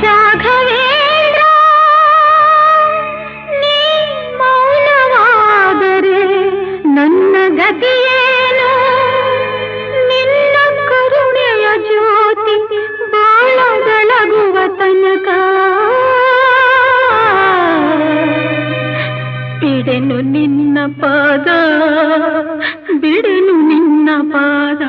ರಾಘವೇಂದ್ರ ನೀ ಮೌನವಾದರೆ ನನ್ನ ಗತಿಯೇನು ನಿನ್ನ ಕರುಣೆಯ ಜ್ಯೋತಿ ಬಾಳ ಬೆಳಗುವ ತನಕ ಬಿಡೆನು ನಿನ್ನ ಪಾದ ಬಿಡೆನು ನಿನ್ನ ಪಾದ